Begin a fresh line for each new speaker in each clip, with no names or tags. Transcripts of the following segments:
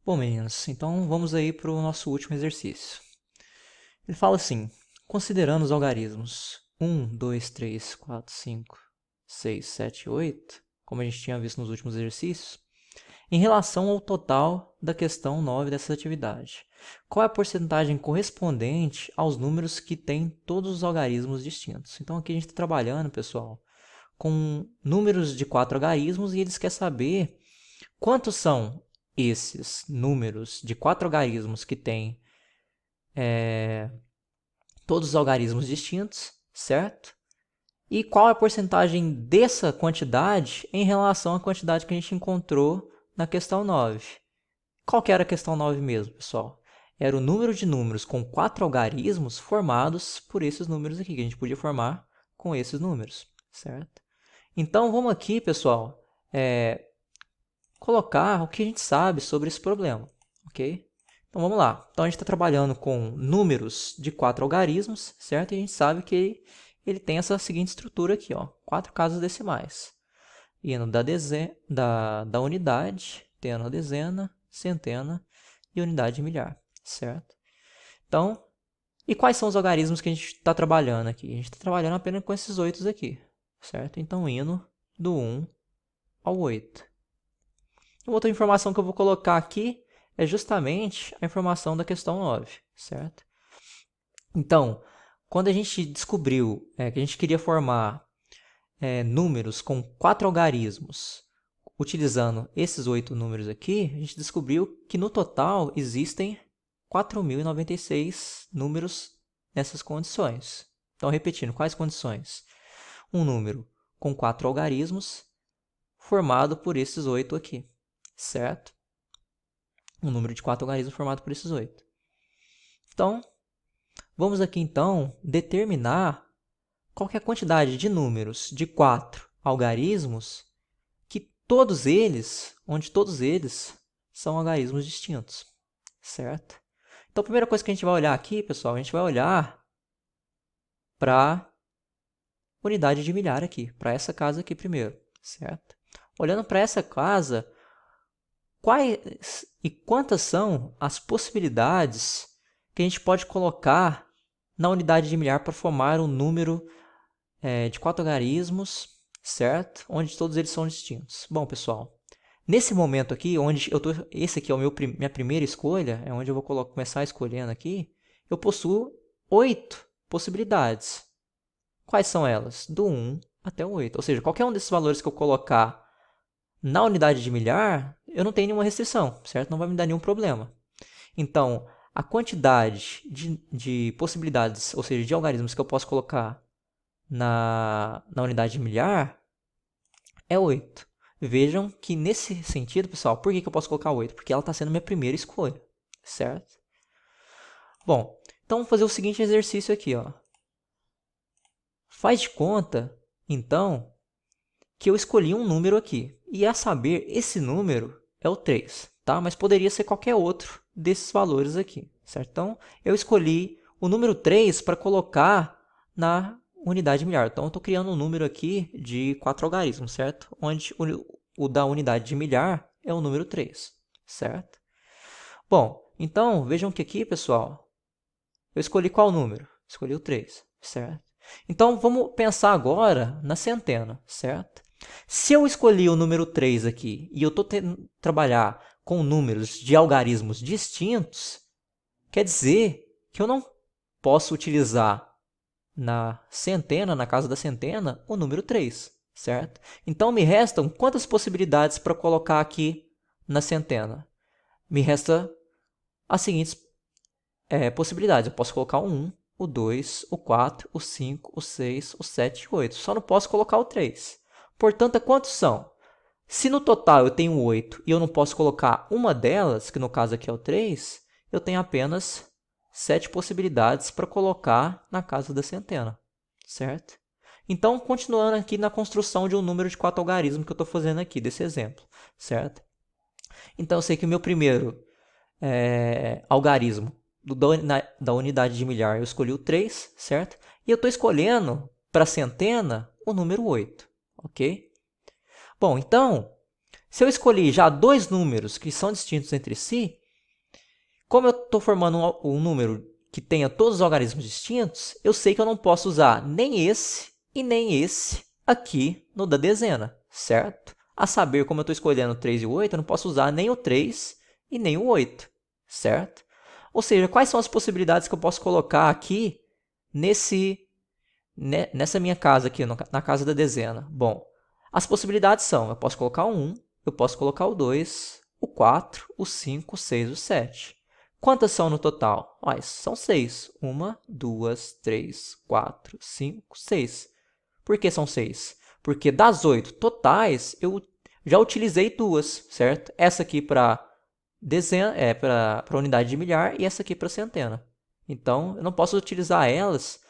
Bom, meninos, então vamos aí para o nosso último exercício. Ele fala assim, considerando os algarismos 1, 2, 3, 4, 5, 6, 7, 8, como a gente tinha visto nos últimos exercícios, em relação ao total da questão 9 dessa atividade. Qual é a porcentagem correspondente aos números que têm todos os algarismos distintos? Então aqui a gente está trabalhando, pessoal, com números de 4 algarismos e eles querem saber quantos são esses números de 4 algarismos que têm todos os algarismos distintos, certo? E qual é a porcentagem dessa quantidade em relação à quantidade que a gente encontrou na questão 9? Qual que era a questão 9 mesmo, pessoal? Era o número de números com 4 algarismos formados por esses números aqui, que a gente podia formar com esses números, certo? Então, vamos aqui, pessoal, colocar o que a gente sabe sobre esse problema, ok? Então, vamos lá. Então, a gente está trabalhando com números de 4 algarismos, certo? E a gente sabe que ele tem essa seguinte estrutura aqui, ó, 4 casas decimais. Indo da unidade, tendo a dezena, centena e unidade de milhar, certo? Então, e quais são os algarismos que a gente está trabalhando aqui? A gente está trabalhando apenas com esses 8 aqui, certo? Então, indo do 1 ao 8. Uma outra informação que eu vou colocar aqui é justamente a informação da questão 9, certo? Então, quando a gente descobriu que a gente queria formar números com 4 algarismos, utilizando esses 8 números aqui, a gente descobriu que no total existem 4.096 números nessas condições. Então, repetindo, quais condições? Um número com 4 algarismos formado por esses 8 aqui, certo? Um número de 4 algarismos formado por esses 8. Então, vamos aqui então determinar qual que é a quantidade de números de 4 algarismos que onde todos eles são algarismos distintos, certo? Então, a primeira coisa que a gente vai olhar aqui, pessoal, a gente vai olhar para a unidade de milhar aqui, para essa casa aqui primeiro, certo? Olhando para essa casa, quais e quantas são as possibilidades que a gente pode colocar na unidade de milhar para formar um número de 4 algarismos, certo? Onde todos eles são distintos. Bom, pessoal, nesse momento aqui, onde esse aqui é minha primeira escolha, é onde eu vou começar escolhendo aqui, eu possuo 8 possibilidades. Quais são elas? Do 1 até o 8. Ou seja, qualquer um desses valores que eu colocar na unidade de milhar, eu não tenho nenhuma restrição, certo? Não vai me dar nenhum problema. Então, a quantidade de possibilidades, ou seja, de algarismos que eu posso colocar na unidade de milhar é 8. Vejam que nesse sentido, pessoal, por que eu posso colocar 8? Porque ela está sendo minha primeira escolha, certo? Bom, então vamos fazer o seguinte exercício aqui, ó. Faz de conta, então, que eu escolhi um número aqui. E a saber, esse número é o 3, tá? Mas poderia ser qualquer outro desses valores aqui, certo? Então, eu escolhi o número 3 para colocar na unidade de milhar. Então, eu estou criando um número aqui de 4 algarismos, certo? Onde o da unidade de milhar é o número 3, certo? Bom, então, vejam que aqui, pessoal, eu escolhi qual número? Escolhi o 3, certo? Então, vamos pensar agora na centena, certo? Se eu escolhi o número 3 aqui e eu estou tentando trabalhar com números de algarismos distintos, quer dizer que eu não posso utilizar na centena, na casa da centena, o número 3, certo? Então, me restam quantas possibilidades para colocar aqui na centena? Me resta as seguintes possibilidades. Eu posso colocar o 1, o 2, o 4, o 5, o 6, o 7 e o 8. Só não posso colocar o 3. Portanto, quantos são? Se no total eu tenho 8 e eu não posso colocar uma delas, que no caso aqui é o 3, eu tenho apenas 7 possibilidades para colocar na casa da centena, certo? Então, continuando aqui na construção de um número de 4 algarismos que eu estou fazendo aqui, desse exemplo, certo? Então, eu sei que o meu primeiro algarismo da unidade de milhar, eu escolhi o 3, certo? E eu estou escolhendo para a centena o número 8, ok? Bom, então, Se eu escolhi já dois números que são distintos entre si, como eu estou formando um número que tenha todos os algarismos distintos, eu sei que eu não posso usar nem esse e nem esse aqui no da dezena, certo? A saber, como eu estou escolhendo o 3 e o 8, eu não posso usar nem o 3 e nem o 8, certo? Ou seja, quais são as possibilidades que eu posso colocar aqui nessa minha casa aqui, na casa da dezena? Bom, as possibilidades são, eu posso colocar o 1, eu posso colocar o 2, o 4, o 5, o 6, o 7. Quantas são no total? São 6. 1, 2, 3, 4, 5, 6. Por que são 6? Porque das 8 totais, eu já utilizei duas, certo? Essa aqui para unidade de milhar e essa aqui para centena. Então, eu não posso utilizar elas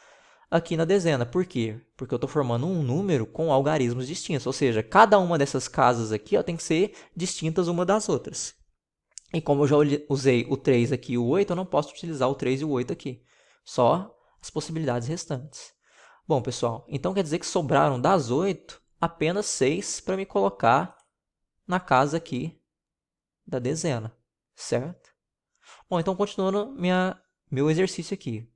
aqui na dezena. Por quê? Porque eu estou formando um número com algarismos distintos. Ou seja, cada uma dessas casas aqui tem que ser distintas uma das outras. E como eu já usei o 3 aqui e o 8, eu não posso utilizar o 3 e o 8 aqui. Só as possibilidades restantes. Bom, pessoal, então quer dizer que sobraram das 8 apenas 6 para me colocar na casa aqui da dezena, certo? Bom, então continuando meu exercício aqui.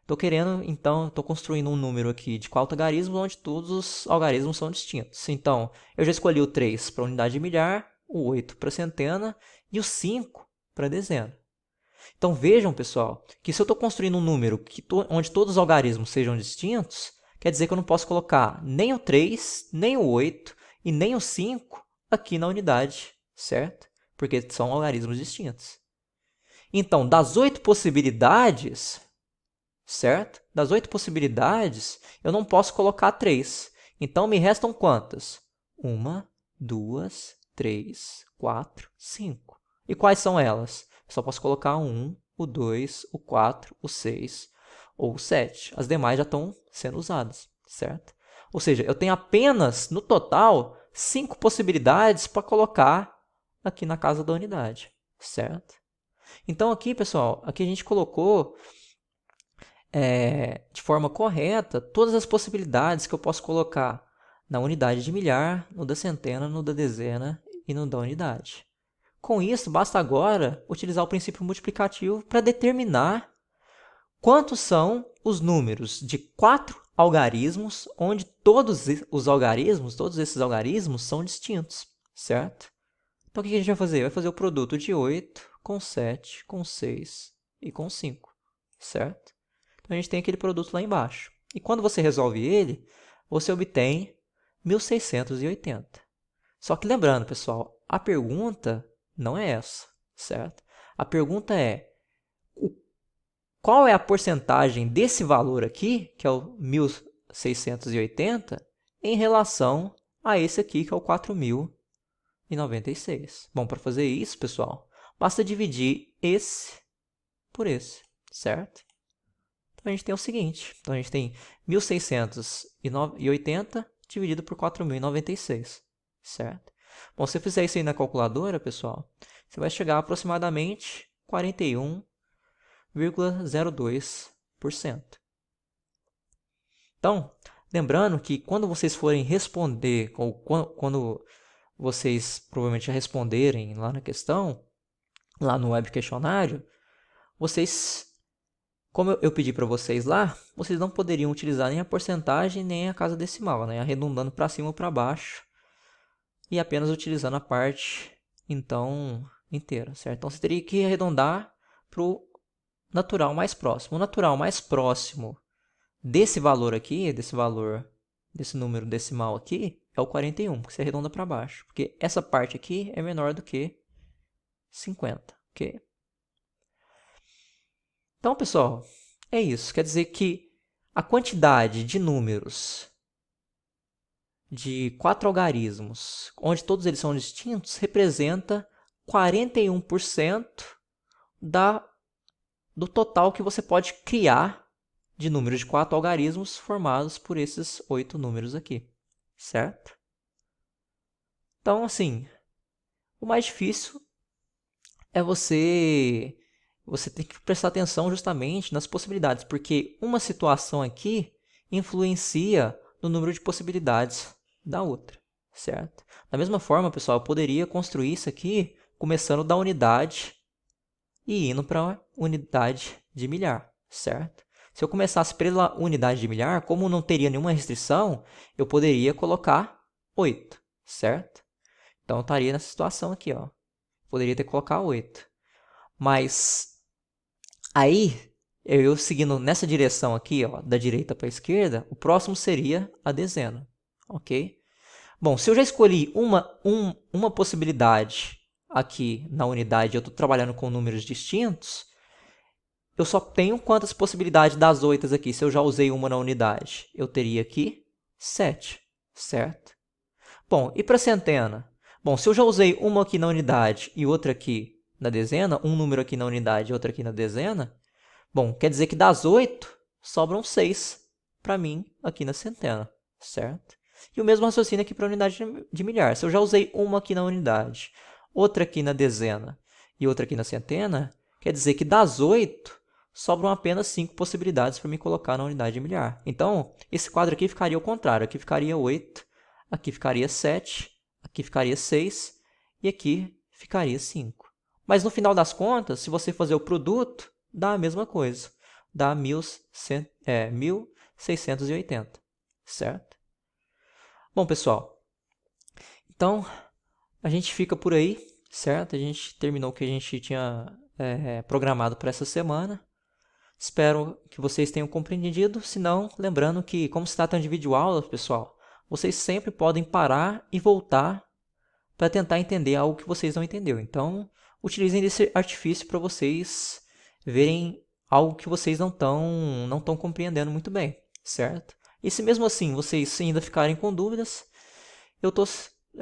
Estou construindo um número aqui de 4 algarismos, onde todos os algarismos são distintos. Então, eu já escolhi o 3 para unidade de milhar, o 8 para centena e o 5 para dezena. Então, vejam, pessoal, que se eu estou construindo um número onde todos os algarismos sejam distintos, quer dizer que eu não posso colocar nem o 3, nem o 8 e nem o 5 aqui na unidade, certo? Porque são algarismos distintos. Então, das 8 possibilidades, certo? Das 8 possibilidades, eu não posso colocar 3. Então, me restam quantas? 1, 2, 3, 4, 5. E quais são elas? Eu só posso colocar o 1, o 2, o 4, o 6 ou o 7. As demais já estão sendo usadas, certo? Ou seja, eu tenho apenas, no total, 5 possibilidades para colocar aqui na casa da unidade, certo? Então, aqui, pessoal, aqui a gente colocou de forma correta todas as possibilidades que eu posso colocar na unidade de milhar, no da centena, no da dezena e no da unidade. Com isso, basta agora utilizar o princípio multiplicativo para determinar quantos são os números de 4 algarismos, onde todos esses algarismos são distintos, certo? Então, o que a gente vai fazer? Vai fazer o produto de 8 com 7, com 6 e com 5, certo? Então, a gente tem aquele produto lá embaixo. E quando você resolve ele, você obtém 1680. Só que lembrando, pessoal, a pergunta não é essa, certo? A pergunta é, qual é a porcentagem desse valor aqui, que é o 1680, em relação a esse aqui, que é o 4096? Bom, para fazer isso, pessoal, basta dividir esse por esse, certo? Então, a gente tem o seguinte. Então, a gente tem 1680 dividido por 4096, certo? Bom, se você fizer isso aí na calculadora, pessoal, você vai chegar a aproximadamente 41,02%. Então, lembrando que quando vocês forem responder, ou quando vocês provavelmente já responderem lá na questão, lá no web questionário, vocês, como eu pedi para vocês lá, vocês não poderiam utilizar nem a porcentagem nem a casa decimal, né? Arredondando para cima ou para baixo e apenas utilizando a parte, então, inteira, certo? Então, você teria que arredondar para o natural mais próximo. O natural mais próximo desse valor aqui, desse número decimal aqui, é o 41, porque você arredonda para baixo. Porque essa parte aqui é menor do que 50, ok? Então, pessoal, é isso. Quer dizer que a quantidade de números de 4 algarismos, onde todos eles são distintos, representa 41% do total que você pode criar de números de 4 algarismos formados por esses 8 números aqui, certo? Então, assim, o mais difícil é você tem que prestar atenção justamente nas possibilidades, porque uma situação aqui influencia no número de possibilidades da outra, certo? Da mesma forma, pessoal, eu poderia construir isso aqui começando da unidade e indo para a unidade de milhar, certo? Se eu começasse pela unidade de milhar, como não teria nenhuma restrição, eu poderia colocar 8, certo? Então, eu estaria nessa situação aqui, ó. Poderia ter que colocar 8. Mas aí, eu seguindo nessa direção aqui, ó, da direita para a esquerda, o próximo seria a dezena, ok? Bom, se eu já escolhi uma possibilidade aqui na unidade, eu estou trabalhando com números distintos, eu só tenho quantas possibilidades das 8 aqui? Se eu já usei uma na unidade, eu teria aqui 7, certo? Bom, e para centena? Bom, se eu já usei uma aqui na unidade e outra aqui na dezena, um número aqui na unidade e outro aqui na dezena, bom, quer dizer que das 8, sobram 6 para mim aqui na centena, certo? E o mesmo raciocínio aqui para a unidade de milhar. Se eu já usei uma aqui na unidade, outra aqui na dezena e outra aqui na centena, quer dizer que das 8, sobram apenas 5 possibilidades para me colocar na unidade de milhar. Então, esse quadro aqui ficaria ao contrário. Aqui ficaria 8, aqui ficaria 7, aqui ficaria 6 e aqui ficaria 5. Mas no final das contas, se você fazer o produto, dá a mesma coisa. Dá 1680, certo? Bom, pessoal, então a gente fica por aí, certo? A gente terminou o que a gente tinha programado para essa semana. Espero que vocês tenham compreendido. Se não, lembrando que, como se trata de videoaula, pessoal, vocês sempre podem parar e voltar para tentar entender algo que vocês não entenderam. Então, utilizem esse artifício para vocês verem algo que vocês não estão compreendendo muito bem, certo? E se mesmo assim vocês ainda ficarem com dúvidas, eu estou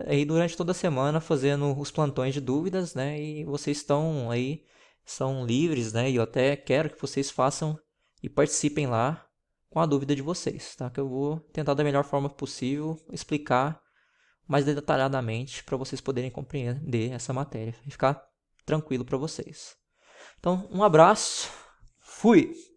aí durante toda a semana fazendo os plantões de dúvidas, né? E vocês estão aí, são livres, né? E eu até quero que vocês façam e participem lá com a dúvida de vocês, tá? Que eu vou tentar da melhor forma possível explicar mais detalhadamente para vocês poderem compreender essa matéria e ficar tranquilo para vocês. Então, um abraço, fui!